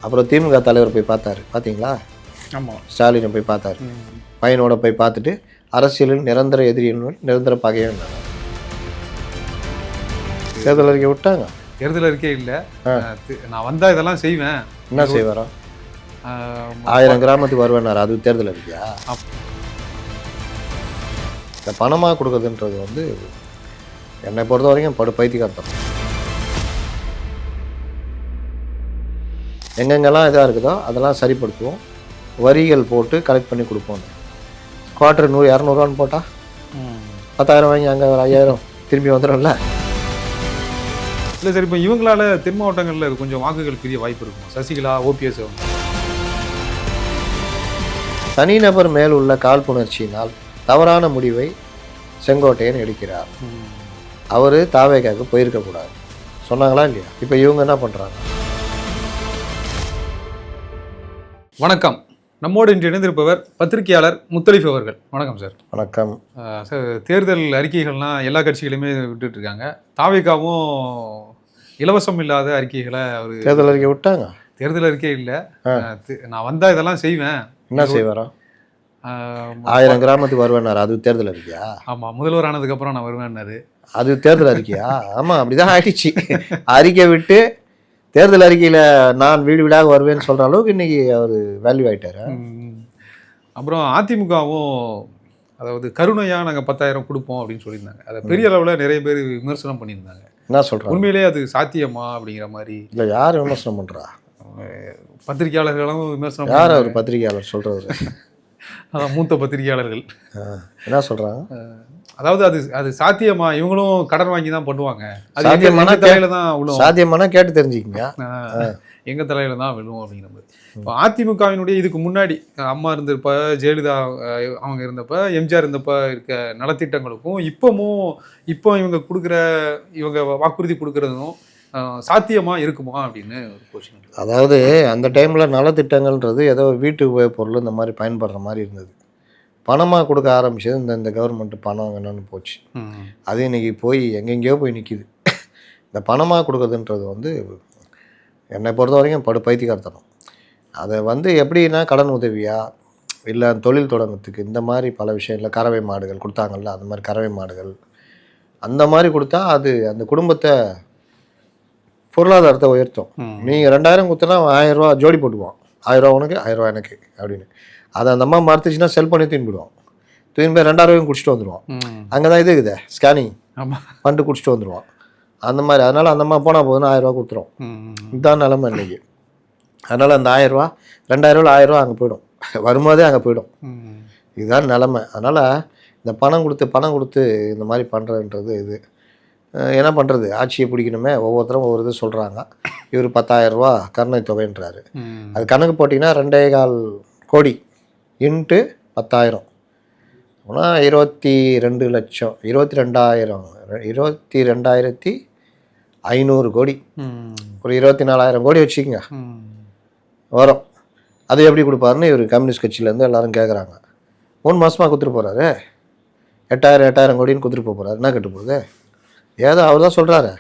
அப்புறம் திமுக தலைவர் போய் பார்த்தாரு, பார்த்தீங்களா? ஆமாம், ஸ்டாலினை போய் பார்த்தாரு. பையனோட போய் பார்த்துட்டு அரசியலில் நிரந்தர எதிரிகள் நிரந்தர பகையன் தேர்தல் அறிக்கை விட்டாங்க. தேர்தல் அறிக்கை இல்லை, நான் வந்தால் இதெல்லாம் செய்வேன். என்ன செய்வாரோ? 1000 கிராமத்துக்கு வருவேன்னாரு. அது தேர்தல் அறிக்கையா? இந்த பணமாக கொடுக்குறதுன்றது வந்து என்னை பொறுத்த வரைக்கும் பைத்தியக்காரத்தனம். எங்கெங்கெல்லாம் இதாக இருக்குதோ அதெல்லாம் சரிப்படுத்துவோம், வரிகள் போட்டு கலெக்ட் பண்ணி கொடுப்போம். குவார்டர் 100-200 போட்டால் 10,000 வாங்கி அங்கே ஒரு 5,000 திரும்பி வந்துடும்ல. இல்லை சார், இப்போ இவங்களால தென் மாவட்டங்களில் கொஞ்சம் வாக்குகள் பெரிய வாய்ப்பு இருக்கும். சசிகலா, ஓபிஎஸ் தனிநபர் மேல் உள்ள காழ்ப்புணர்ச்சியினால் தவறான முடிவை செங்கோட்டையன் எடுக்கிறார். அவர் தாவேகாவுக்கு போயிருக்கக்கூடாது சொன்னாங்களா இல்லையா? இப்போ இவங்க என்ன பண்ணுறாங்க? வணக்கம். நம்மோடு இன்று இணைந்திருப்பவர் பத்திரிகையாளர் முத்தலிஃப் அவர்கள். வணக்கம் சார். வணக்கம் சார். தேர்தல் அறிக்கைகள்லாம் எல்லா கட்சிகளுமே விட்டுட்டு இருக்காங்க. தாவேகாவும் இலவசம் இல்லாத அறிக்கைகளை அவர் தேர்தல் அறிக்கை விட்டாங்க. தேர்தல் அறிக்கை இல்லை, நான் வந்தால் இதெல்லாம் செய்வேன். என்ன செய்வாரோ? 1000 கிராமத்துக்கு வருவேன்னாரு. அது தேர்தல் அறிக்கையா? ஆமாம், முதல்வர் ஆனதுக்கப்புறம் நான் வருவேன்னாரு. அது தேர்தல் அறிக்கையா? ஆமாம், அப்படிதான் ஆயிடுச்சு. அறிக்கை விட்டு தேர்தல் அறிக்கையில் நான் வீடு வீடாக வருவேன்னு சொல்கிற அளவுக்கு இன்றைக்கி அவர் வேல்யூ ஆகிட்டாரு. அப்புறம் அதிமுகவும் அதாவது கருணையாக நாங்கள் 10,000 கொடுப்போம் அப்படின்னு சொல்லியிருந்தாங்க. அதை பெரிய அளவில் நிறைய பேர் விமர்சனம் பண்ணியிருந்தாங்க. என்ன சொல்கிறாங்க? உண்மையிலே அது சாத்தியமா அப்படிங்கிற மாதிரி? இல்லை, யார் விமர்சனம் பண்ணுறா? பத்திரிகையாளர்களும் விமர்சனம். யார் அவர் பத்திரிகையாளர் சொல்கிறது? அதான் மூத்த பத்திரிகையாளர்கள் என்ன சொல்கிறாங்க? அதாவது அது சாத்தியமா? இவங்களும் கடன் வாங்கி தான் பண்ணுவாங்க. சாத்தியமான தலையில தான் விழும். சாத்தியமான கேட்டு தெரிஞ்சுக்கிங்க. எங்க தலையில தான் விழுவும் அப்படிங்கிற மாதிரி. இப்போ அதிமுகவினுடைய இதுக்கு முன்னாடி அம்மா இருந்தப்ப, ஜெயலலிதா அவங்க இருந்தப்ப, எம்ஜிஆர் இருந்தப்ப இருக்க நலத்திட்டங்களுக்கும் இப்போ இவங்க வாக்குறுதி கொடுக்கறதும் சாத்தியமா இருக்குமா அப்படின்னு ஒரு கொஸ்டின். அதாவது அந்த டைமில் நலத்திட்டங்கள்ன்றது ஏதோ வீட்டு உபயோக பொருள் இந்த மாதிரி பயன்படுற மாதிரி இருந்தது. பணமாக கொடுக்க ஆரம்பிச்சது இந்த கவர்மெண்ட்டு பணம் வாங்கணும்னு போச்சு. அது இன்றைக்கி போய் எங்கெங்கேயோ போய் நிற்கிது. இந்த பணமாக கொடுக்குறதுன்றது வந்து என்னை பொறுத்த வரைக்கும் பைத்தியக்காரத்தனம். அதை வந்து எப்படின்னா கடன் உதவியா இல்லை தொழில் தொடங்கிறதுக்கு இந்த மாதிரி பல விஷயங்களில் கறவை மாடுகள் கொடுத்தாங்கல்ல, அந்த மாதிரி கறவை மாடுகள் அந்த மாதிரி கொடுத்தா அது அந்த குடும்பத்தை பொருளாதாரத்தை உயர்த்தும். நீங்கள் 2000 கொடுத்தனா 1000 ரூபா ஜோடி போட்டுக்குவோம். 1000 ரூபா உனக்கு, 1000 ரூபா எனக்கு அப்படின்னு. அதை அந்த அம்மா மறுத்துச்சுன்னா செல் பண்ணி தூக்கிடுவோம். தூக்கி போய் 2000 குடிச்சிட்டு வந்துடுவோம். அங்கே தான் இது இருக்குது, ஸ்கேனிங் பண்ணிட்டு குடிச்சிட்டு வந்துடுவோம். அந்த மாதிரி. அதனால் அந்த அம்மா போனால் போதுன்னா 1000 ரூபா கொடுத்துரும். இதுதான் நிலமை இன்னைக்கு. அதனால் அந்த 1000 ரூபா 2000 ரூபா 1000 ரூபா அங்கே போயிடும், வரும்போதே அங்கே போயிடும். இதுதான் நிலமை. அதனால் இந்த பணம் கொடுத்து இந்த மாதிரி பண்ணுறதுன்றது இது என்ன பண்ணுறது? ஆட்சியை பிடிக்கணுமே, ஒவ்வொருத்தரும் ஒவ்வொரு இது சொல்கிறாங்க. இவர் 10,000 ரூபா கருணை தொகைன்றாரு. அது கணக்கு போட்டிங்கன்னா 2.25 கோடி இன்ட்டு 10,000 ஆனால் 22 லட்சம், 22,500 கோடி. ஒரு 24,000 கோடி வச்சுக்கோங்க வரும். அது எப்படி கொடுப்பாருன்னு இவர் கம்யூனிஸ்ட் கட்சியிலேருந்து எல்லோரும் கேட்குறாங்க. 3 மாதமாக கொடுத்துட்டு போகிறாரு. 8,000 கோடின்னு கொடுத்துட்டு போகிறாரு. என்ன கெட்டு போகுது? ஏதோ அவர் தான் சொல்கிறாரு,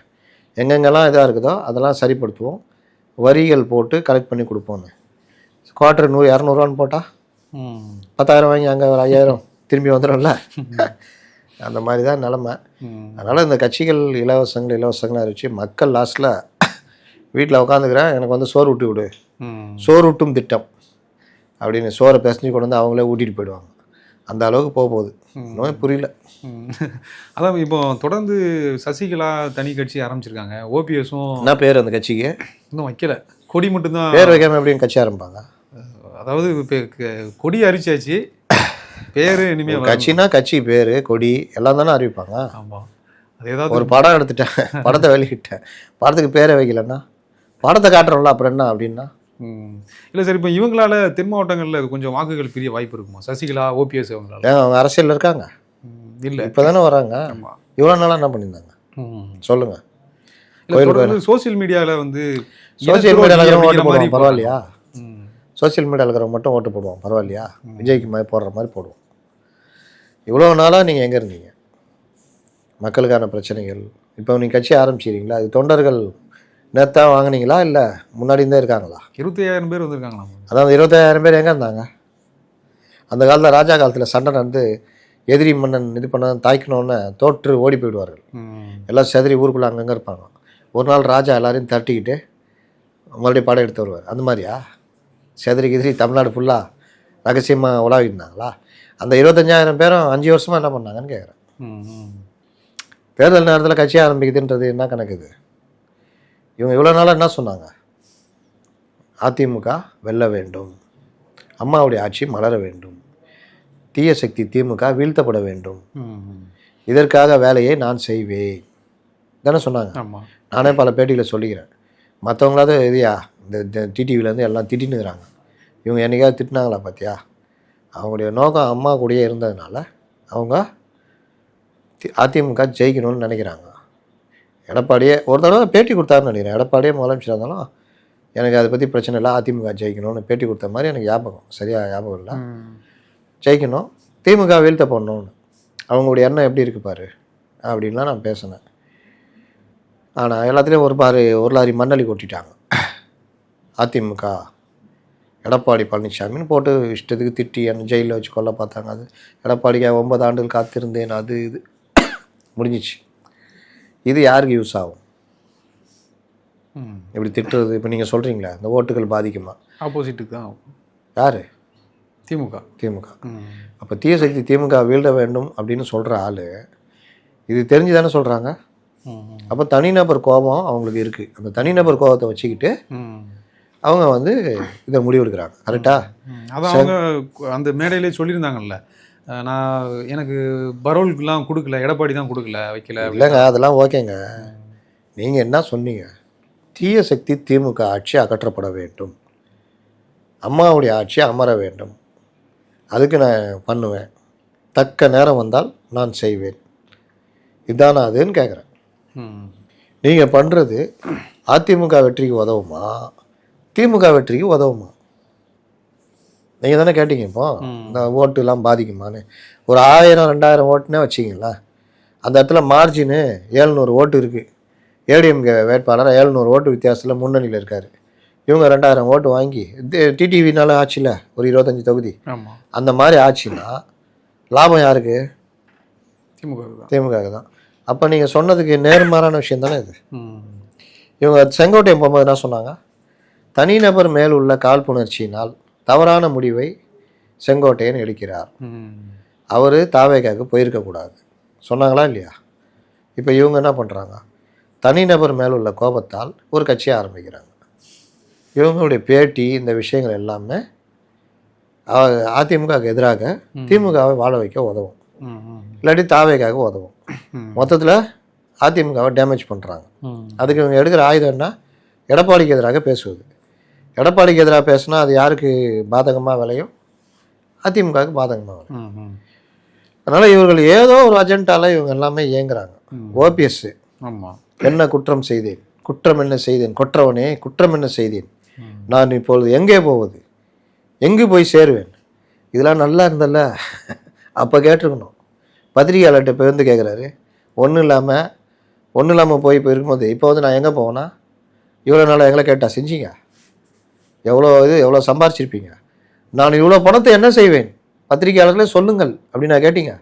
எங்கெங்கெல்லாம் இதாக இருக்குதோ அதெல்லாம் சரிப்படுத்துவோம், வரிகள் போட்டு கலெக்ட் பண்ணி கொடுப்போன்னு. குவார்டர் 100-200 போட்டால் 10,000 வாங்கி அங்கே ஒரு 5,000 திரும்பி வந்துடும்ல. அந்த மாதிரி தான் நிலமை. அதனால் இந்த கட்சிகள் இலவசங்களை அறிவிச்சு மக்கள் லாஸ்ட்டில் வீட்டில் உட்காந்துக்கிறேன், எனக்கு வந்து சோறு ஊட்டி விடு, சோறு ஊட்டும் திட்டம் அப்படின்னு சோறை பிசைஞ்சு கொண்டு வந்து அவங்களே ஊட்டிகிட்டு போயிடுவாங்க. அந்த அளவுக்கு போகுது. இன்னும் புரியல. அதான் இப்போ தொடர்ந்து சசிகலா தனி கட்சி ஆரம்பிச்சிருக்காங்க. ஓபிஎஸும் என்ன பேர் அந்த கட்சிக்கு இன்னும் வைக்கல, கொடி மட்டும்தான். பேர் வைக்காம எப்படியும் கட்சி ஆரம்பிப்பாங்க? அதாவது இப்போ கொடி அறிவிச்சாச்சு, பேர் இனிமேல் கட்சினா கட்சி பேர் கொடி எல்லாம் தானே அறிவிப்பாங்க. ஆமாம், அது ஏதாவது ஒரு படம் எடுத்துட்டேன், படத்தை வெளியிட்டேன், படத்துக்கு பேரை வைக்கலன்னா படத்தை காட்டுறோம்ல, அப்புறம் என்ன அப்படின்னா? இல்லை சார், இப்போ இவங்களால தென் மாவட்டங்களில் கொஞ்சம் வாக்குகள் பெரிய வாய்ப்பு இருக்குமா? சசிகலா, ஓபிஎஸ் அவங்களால? அவங்க அரசியலில் இருக்காங்க இல்லை, இப்போ தானே வராங்க. இவ்வளோ நாளாக என்ன பண்ணியிருந்தாங்க சொல்லுங்கள்? சோசியல் மீடியாவில் வந்து சோசியல் மீடியாவில் ஓட்டு போடுவோம் பரவாயில்லையா? சோசியல் மீடியாவில் இருக்கிறவங்க மட்டும் ஓட்டு போடுவோம் பரவாயில்லையா? விஜய்க்கு மாதிரி போடுற மாதிரி போடுவோம். இவ்வளோ நாளாக நீங்கள் எங்கே இருந்தீங்க? மக்களுக்கான பிரச்சனைகள் இப்போ நீங்கள் கட்சி ஆரம்பிச்சிடுறீங்களா? அது தொண்டர்கள் நேற்றா வாங்கினீங்களா இல்லை முன்னாடி இருந்தே இருக்காங்களா? 25,000 பேர் வந்திருக்காங்களா? அதாவது 25,000 பேர் எங்கே இருந்தாங்க? அந்த காலத்தில் ராஜா காலத்தில் சண்டை நடந்து எதிரி மன்னன் இது பண்ண தாய்க்கணுன்னு தோற்று ஓடி போயிடுவார்கள். எல்லாம் செதறி ஊருக்குள்ளே அங்கங்கே இருப்பாங்க. ஒரு நாள் ராஜா எல்லாரையும் தட்டிக்கிட்டு மறுபடியும் படம் எடுத்து வருவார். அந்த மாதிரியா செதறி கிதிரி தமிழ்நாடு ஃபுல்லாக ரகசியமாக உலாவிருந்தாங்களா? அந்த 25,000 பேரும் 5 வருஷமாக என்ன பண்ணாங்கன்னு கேட்குறேன். தேர்தல் நேரத்தில் கட்சி ஆரம்பிக்குதுன்றது என்ன கணக்குது? இவங்க இவ்வளோ நாளாக என்ன சொன்னாங்க? அதிமுக வெல்ல வேண்டும், அம்மாவுடைய ஆட்சி மலர வேண்டும், தீய சக்தி திமுக வீழ்த்தப்பட வேண்டும், இதற்காக வேலையை நான் செய்வேன் தானே சொன்னாங்க. நானே பல பேட்டியில் சொல்லிக்கிறேன். மற்றவங்களாவது எதையா இந்த டிடிவிலேருந்து எல்லாம் திட்டினுக்கிறாங்க. இவங்க என்றைக்காவது திட்டினாங்களா பார்த்தியா? அவங்களுடைய நோக்கம் அம்மா கூடயே இருந்ததுனால அவங்க அதிமுக ஜெயிக்கணும்னு நினைக்கிறாங்க. எடப்பாடியே ஒரு தடவை பேட்டி கொடுத்தாருன்னு நினைக்கிறேன். எடப்பாடியே முதலமைச்சராக இருந்தாலும் எனக்கு அதை பற்றி பிரச்சனை இல்லை, அதிமுக ஜெயிக்கணும்னு பேட்டி கொடுத்த மாதிரி எனக்கு ஞாபகம், சரியாக ஞாபகம் இல்லை. ஜெயிக்கணும், திமுக வீழ்த்த போடணும்னு அவங்களுடைய எண்ணம் எப்படி இருக்கு பாரு அப்படின்லாம் நான் பேசினேன். ஆனால் எல்லாத்துலேயும் ஒரு லாரி மண்ணலி கொட்டிட்டாங்க. அதிமுக எடப்பாடி பழனிசாமின்னு போட்டு இஷ்டத்துக்கு திட்டி என்ன ஜெயிலில் வச்சு கொல்ல பார்த்தாங்க. அது எடப்பாடிக்கு 9 ஆண்டுகள் காத்திருந்தேன், அது இது முடிஞ்சிச்சு. இது யாருக்கு யூஸ் ஆகும் இப்படி திட்டுறது? இப்போ நீங்கள் சொல்கிறீங்களா இந்த ஓட்டுகள் பாதிக்குமா? ஆப்போசிட்டுக்கு தான். யார்? திமுக. அப்போ தீய சக்தி திமுக வீழ்ட வேண்டும் அப்படின்னு சொல்கிற ஆள் இது தெரிஞ்சு தானே சொல்கிறாங்க. அப்போ தனிநபர் கோபம் அவங்களுக்கு இருக்குது. அந்த தனிநபர் கோபத்தை வச்சுக்கிட்டு அவங்க வந்து இதை முடிவெடுக்கிறாங்க. கரெக்டா? அதான் அவங்க அந்த மேடையிலே சொல்லியிருந்தாங்கல்ல, நான் எனக்கு பரோலுக்குலாம் கொடுக்கல, எடப்பாடி தான் கொடுக்கல, வைக்கல. இல்லைங்க, அதெல்லாம் ஓகேங்க. நீங்கள் என்ன சொன்னீங்க? தீய சக்தி திமுக ஆட்சி அகற்றப்பட வேண்டும், அம்மாவுடைய ஆட்சி அமர வேண்டும், அதுக்கு நான் பண்ணுவேன், தக்க நேரம் வந்தால் நான் செய்வேன், இதானா அதுன்னு கேட்குறேன். நீங்கள் பண்ணுறது அதிமுக வெற்றிக்கு உதவுமா, திமுக வெற்றிக்கு உதவுமா? நீங்கள் தானே கேட்டீங்க. இப்போ இந்த ஓட்டுலாம் பாதிக்குமான்னு. ஒரு 1000-2000 ஓட்டுனே வச்சிங்களா, அந்த இடத்துல மார்ஜினு 700 ஓட்டு இருக்குது. ஏடிஎம்கே வேட்பாளர் 700 ஓட்டு வித்தியாசத்தில் முன்னணியில் இருக்கார். இவங்க 2000 ஓட்டு வாங்கி டிடிவினால ஆட்சியில் ஒரு 25 தொகுதி அந்த மாதிரி ஆட்சின்னா லாபம் யாருக்கு? திமுக தான். அப்போ நீங்கள் சொன்னதுக்கு நேர்மாறான விஷயம் தானே இது. இவங்க செங்கோட்டையன் போகும்போது என்ன சொன்னாங்க? தனிநபர் மேல் உள்ள காழ்ப்புணர்ச்சியினால் தவறான முடிவை செங்கோட்டையன் எடுக்கிறார், அவர் தாவேகாவுக்கு போயிருக்கக்கூடாது சொன்னாங்களா இல்லையா? இப்போ இவங்க என்ன பண்ணுறாங்க? தனிநபர் மேல் உள்ள கோபத்தால் ஒரு கட்சியை ஆரம்பிக்கிறாங்க. இவங்களுடைய பேட்டி இந்த விஷயங்கள் எல்லாமே அதிமுகவுக்கு எதிராக திமுகவை வாழ வைக்க உதவும், இல்லாட்டி தாவேகாவுக்கு உதவும். மொத்தத்தில் அதிமுகவை டேமேஜ் பண்ணுறாங்க. அதுக்கு இவங்க எடுக்கிற ஆயுதம் என்ன? எடப்பாடிக்கு எதிராக பேசுவது. எடப்பாடிக்கு எதிராக பேசுனா அது யாருக்கு பாதகமாக விளையும்? அதிமுகவுக்கு பாதகமாக விளையும். அதனால் இவர்கள் ஏதோ ஒரு அஜெண்டாவில் இவங்க எல்லாமே இயங்குறாங்க. ஓபிஎஸ் என்ன குற்றம் செய்தேன், குற்றம் என்ன செய்தேன், கொற்றவனே குற்றம் என்ன செய்தேன், நான் இப்பொழுது எங்கே போவது, எங்கு போய் சேருவேன், இதெல்லாம் நல்லா இருந்தல்ல அப்போ கேட்டிருக்கணும். பத்திரிகையாளர்கிட்ட இப்போ வந்து கேட்குறாரு. ஒன்றும் இல்லாமல் போய் இருக்கும்போது இப்போ வந்து நான் எங்கே போவேன்னா, இவ்வளோ நாளாக எங்களை கேட்டால் செஞ்சீங்க, எவ்வளோ சம்பாரிச்சிருப்பீங்க, நான் இவ்வளோ பணத்தை என்ன செய்வேன், பத்திரிகையாளர்களே சொல்லுங்கள் அப்படின்னு நான் கேட்டீங்க.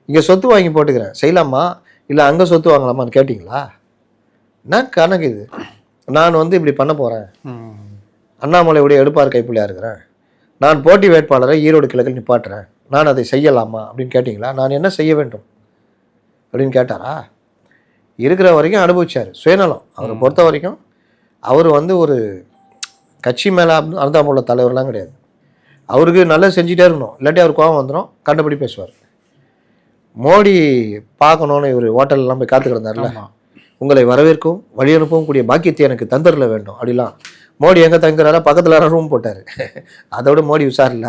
இங்கே சொத்து வாங்கி போட்டுக்கிறேன் செய்யலாமா, இல்லை அங்கே சொத்து வாங்கலாமான்னு கேட்டிங்களா? என்ன கணக்கு இது? நான் வந்து இப்படி பண்ண போகிறேன், அண்ணாமலையுடைய எடுப்பார் கைப்பிள்ளையாக இருக்கிறேன், நான் போட்டி வேட்பாளரை ஈரோடு கிழக்கில் நிப்பாட்டுறேன், நான் அதை செய்யலாமா அப்படின்னு கேட்டிங்களா? நான் என்ன செய்ய வேண்டும் அப்படின்னு கேட்டாரா? இருக்கிற வரைக்கும் அனுபவிச்சார் சுயநலம். அவரை பொறுத்த வரைக்கும் அவர் வந்து ஒரு கட்சி மேலே அனுதாபமுள்ள தலைவர்லாம் கிடையாது. அவருக்கு நல்லா செஞ்சுட்டே இருக்கணும், இல்லாட்டி அவர் கோபம் வந்துடும், கண்டபடி பேசுவார். மோடி பார்க்கணுன்னு இவர் ஹோட்டல்லாம் போய் காத்து கிடந்தார்ல, உங்களை வரவேற்கவும் வழி அனுப்பவும் கூடிய பாக்கியத்தை எனக்கு தந்தரல வேண்டும் அப்படிலாம். மோடி எங்கே தங்குறாரா, பக்கத்தில் ரூம் போட்டார். அதோட மோடி உஷாரில்ல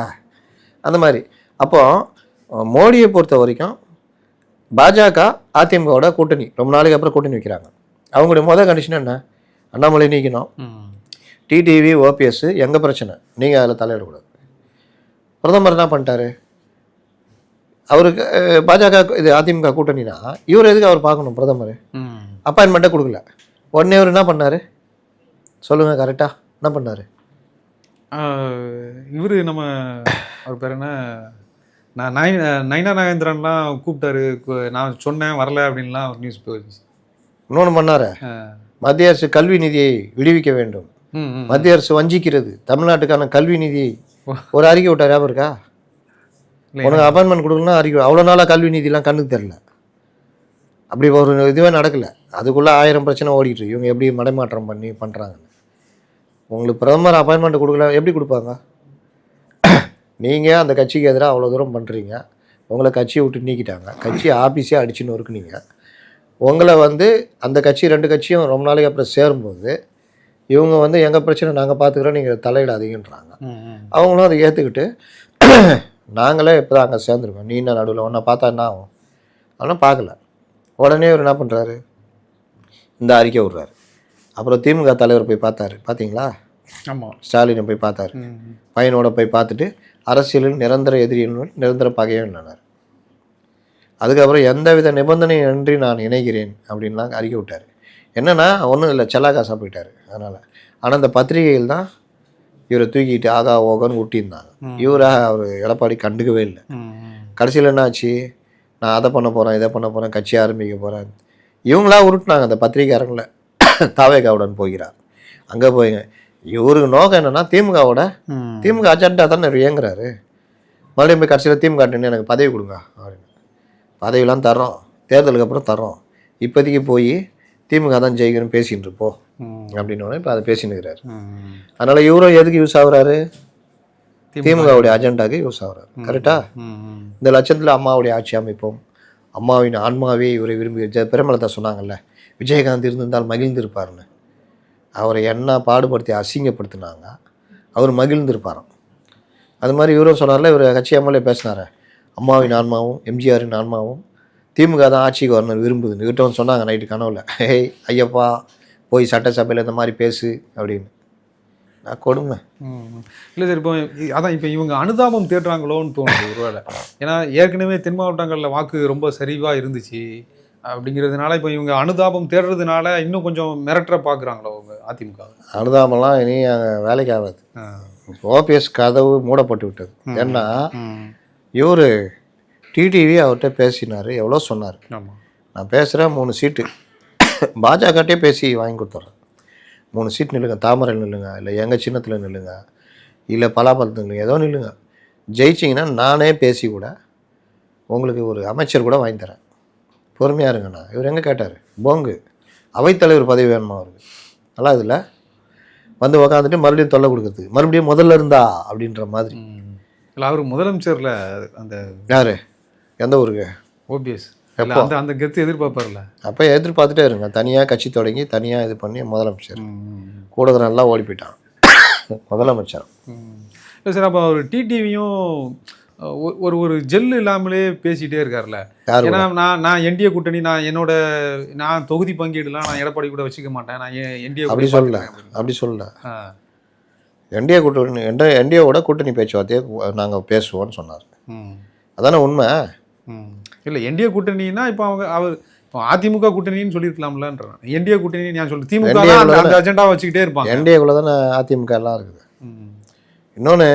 அந்த மாதிரி. அப்போது மோடியை பொறுத்த வரைக்கும் பாஜக அதிமுகவோட கூட்டணி ரொம்ப நாளைக்கு அப்புறம் கூட்டணி வைக்கிறாங்க. அவங்களுடைய முதல் கண்டிஷன் என்ன? அண்ணாமலை நீக்கணும், டிடிவி ஓபிஎஸ் எங்கள் பிரச்சனை, நீங்கள் அதில் தலையிடக்கூடாது. பிரதமர் என்ன பண்ணிட்டாரு? அவருக்கு பாஜக இது அதிமுக கூட்டணினா இவர் எதுக்கு அவர் பார்க்கணும்? பிரதமர் அப்பாயின்மெண்ட்டே கொடுக்கல. உடனே அவர் என்ன பண்ணார்? சொல்லுங்கள் கரெக்டாக என்ன பண்ணார்? இவர் நம்ம அவர் பேர் என்ன, நான் நயனா நாகேந்திரன்லாம் கூப்பிட்டாரு, நான் சொன்னேன் வரல அப்படின்லாம் ஒரு நியூஸ் போயிடுச்சு. இன்னொன்று பண்ணார், மத்திய அரசு கல்வி நிதியை விடுவிக்க வேண்டும், மத்திய அரசு வஞ்சிக்கிறது, தமிழ்நாட்டுக்கான கல்வி நிதியை ஒரு அறிக்கை விட்டார். ஞாபகம் இருக்கா? உனக்கு அப்பாயின்மெண்ட் கொடுக்கணும்னா அறிக்கை. அவ்வளோ நாளாக கல்வி நிதிலாம் கண்ணுக்கு தெரில, அப்படி ஒரு இதுவே நடக்கலை. அதுக்குள்ளே 1000 பிரச்சனை ஓடிட்டு இவங்க எப்படி மடைமாற்றம் பண்ணி பண்ணுறாங்கன்னு. உங்களுக்கு பிரதமர் அப்பாயின்மெண்ட் கொடுக்கல, எப்படி கொடுப்பாங்க? நீங்கள் அந்த கட்சிக்கு எதிராக அவ்வளோ தூரம் பண்ணுறீங்க, உங்களை கட்சியை விட்டு நீக்கிட்டாங்க, கட்சி ஆஃபீஸே அடிச்சுன்னு இருக்குனீங்க. உங்களை அந்த கட்சி 2 கட்சியும் ரொம்ப நாளைக்கு அப்புறம் சேரும்போது இவங்க எங்கள் பிரச்சனை நாங்கள் பார்த்துக்குறோம், நீங்கள் தலையிடாதீங்கன்றாங்க. அவங்களும் அதை ஏற்றுக்கிட்டு நாங்களே இப்போ தான் அங்கே சேர்ந்துருக்கோம், நீ என்ன நடுவில் ஒன்றை பார்த்தா என்ன ஆகும்? ஆனால் பார்க்கல. உடனே அவர் என்ன பண்ணுறாரு, இந்த அறிக்கை விட்றாரு. அப்புறம் திமுக தலைவர் போய் பார்த்தாரு, பார்த்தீங்களா? ஆமாம், ஸ்டாலினை போய் பார்த்தாரு, பையனோட போய் பார்த்துட்டு அரசியலில் நிரந்தர எதிரிகள் நிரந்தர பகையன்னார். அதுக்கப்புறம் எந்தவித நிபந்தனையும் இன்றி நான் இணைகிறேன் அப்படின்லாம் அறிக்கை விட்டார். என்னென்னா ஒன்றும் இல்லை, செல்லாக்காசாக போயிட்டார். அதனால் ஆனால் இந்த பத்திரிகைகள் தான் இவரை தூக்கிட்டு ஆகா ஓகன்னு ஊட்டியிருந்தாங்க. அவர் எடப்பாடி கண்டுக்கவே இல்லை. கடைசியில் என்ன ஆச்சு, நான் அதை பண்ண போகிறேன், இதை பண்ண போகிறேன், கட்சி ஆரம்பிக்க போகிறேன், இவங்களா உருட்டினாங்க அந்த பத்திரிகையாரங்களை. தாவேகாவுடன் போகிறார், அங்கே போய்ங்க. இவருக்கு நோக்கம் என்னென்னா திமுக அஜெண்டா தானே இயங்குறாரு. மறுபடியும் போய் கடைசியில் திமுக எனக்கு பதவி கொடுங்க அப்படின்னு. பதவியெல்லாம் தர்றோம், தேர்தலுக்கு அப்புறம் தர்றோம், இப்போதைக்கு போய் திமுக தான் ஜெயிக்கணும் பேசின்னு இருப்போம் அப்படின்னு இப்போ அதை பேசின்னு இருக்கிறாரு. அதனால் இவரும் எதுக்கு யூஸ் ஆகுறாரு, திமுகவுடைய அஜெண்டாவுக்கு யூஸ் ஆகுறாரு. கரெக்டா? இந்த லட்சத்தில் அம்மாவுடைய ஆட்சி அமைப்போம், அம்மாவின் ஆன்மாவே இவரை விரும்பி, பிரேமலதா சொன்னாங்கல்ல, விஜயகாந்த் இருந்திருந்தால் மகிழ்ந்திருப்பாருன்னு. அவரை என்ன பாடுபடுத்தி அசிங்கப்படுத்தினாங்க, அவர் மகிழ்ந்திருப்பாராம். அது மாதிரி இவரும் சொன்னார்ல, இவர் கட்சி எம்எல்ஏ பேசினார், அம்மாவின் ஆன்மாவும் எம்ஜிஆரின் ஆன்மாவும் திமுக தான் ஆட்சிக்கு வரணும் விரும்புதுன்னு. இவர்கிட்ட சொன்னாங்க நைட்டு கனவுல, ஹேய் ஐயப்பா போய் சட்டசபையில் இந்த மாதிரி பேசு அப்படின்னு. நான் கொடுமை. இல்லை சார், இப்போ அதான் இப்போ இவங்க அனுதாபம் தேடுறாங்களோன்னு தோணுது ஒருவேளை. ஏன்னா ஏற்கனவே தென் மாவட்டங்களில் வாக்கு ரொம்ப சரிவாக இருந்துச்சு அப்படிங்கிறதுனால இப்போ இவங்க அனுதாபம் தேடுறதுனால இன்னும் கொஞ்சம் மிரட்டுற பார்க்குறாங்களோ அவங்க அதிமுக. அனுதாபம்லாம் இனி அங்கே வேலைக்கு ஆகாது. ஓபிஎஸ் கதவு மூடப்பட்டு விட்டது. ஏன்னா இவர் டிடிவி அவர்கிட்ட பேசினார், எவ்வளோ சொன்னார், நான் பேசுகிறேன் 3 சீட்டு பாஜகட்டே பேசி வாங்கி கொடுத்துட்றேன், 3 சீட் நில்லுங்க, தாமரையில் நில்லுங்க, இல்லை எங்கள் சின்னத்தில் நில்லுங்க, இல்லை பலாப்பழத்தில் நில்லுங்க, ஏதோ நில்லுங்க, ஜெயிச்சிங்கன்னா நானே பேசி கூட உங்களுக்கு ஒரு அமைச்சர் கூட வாங்கி தரேன், பொறுமையாக இருங்கண்ணா. இவர் எங்கே கேட்டார், போங்கு அவைத்தலைவர் பதவி வேணுமா அவருக்கு? நல்லா இதில் உக்காந்துட்டு மறுபடியும் தொல்லை கொடுக்குறது, மறுபடியும் முதல்ல இருந்தா அப்படின்ற மாதிரி. இல்லை அவர் முதலமைச்சரில் அந்த யார், எந்த ஊருக்கு? ஓபிஎஸ். அந்த கெத்து எதிர்பார்ப்பார்ல, அப்போ எதிர்பார்த்துட்டே இருங்க. தனியாக கட்சி தொடங்கி தனியாக இது பண்ணி முதலமைச்சர் கூட நல்லா ஓடி போயிட்டான் முதலமைச்சர். இல்லை சார், அப்போ அவர் டிடிவியும் ஒரு ஜெல் இல்லாமலே பேசிகிட்டே இருக்கார்ல. ஏன்னா நான் என்டிஏ கூட்டணி, நான் தொகுதி பங்கீடுலாம் நான் எடப்பாடி கூட வச்சுக்க மாட்டேன், நான் என்டிஏ அப்படி சொல்லல. என்டிஏ கூட்டணி என்டிஏவோட கூட்டணி பேச்சுவார்த்தையே நாங்கள் பேசுவோம்னு சொன்னார். அதானே உண்மை. இல்லை என்டிஏ கூட்டணின்னா இப்போ அவர் இப்போ அதிமுக கூட்டணின்னு சொல்லியிருக்கலாம்லன்றான். என்டிஏ கூட்டணி நான் சொல்கிறேன், திமுக அந்த அஜெண்டாவை வச்சுக்கிட்டே இருப்பாங்க. என்டிஏக்குள்ள தானே அதிமுக எல்லாம் இருக்குது. இன்னொன்று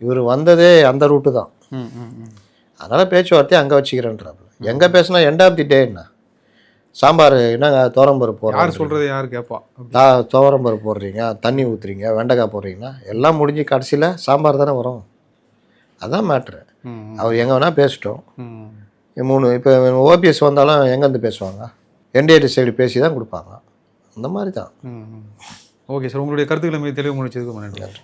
இவர் வந்ததே அந்த ரூட்டு தான். அதனால் பேச்சுவார்த்தையை அங்கே வச்சுக்கிறேன்றாப்புல. எங்கே பேசினா எண்ட் ஆஃப் தி டே என்ன, சாம்பார் என்னங்க துவரம்பருப்பு போடுறோம், யார் சொல்கிறது யார் கேட்பா, துவரம்பருப்பு போடுறீங்க, தண்ணி ஊற்றுறீங்க, வெண்டைக்காய் போடுறீங்கன்னா எல்லாம் முடிஞ்சு கடைசியில் சாம்பார் தானே வரும். அதான் மேட்ரு. அவர் எங்கே வேணால் பேசிட்டோம். 3 இப்போ ஓபிஎஸ் வந்தாலும் எங்கேருந்து பேசுவாங்க, என்டிஏ சைடு பேசி தான் கொடுப்பாங்க. அந்த மாதிரி தான். ஓகே சார், உங்களுடைய கருத்துக்களை தெளிவு முடிச்சதுக்கு நன்றி.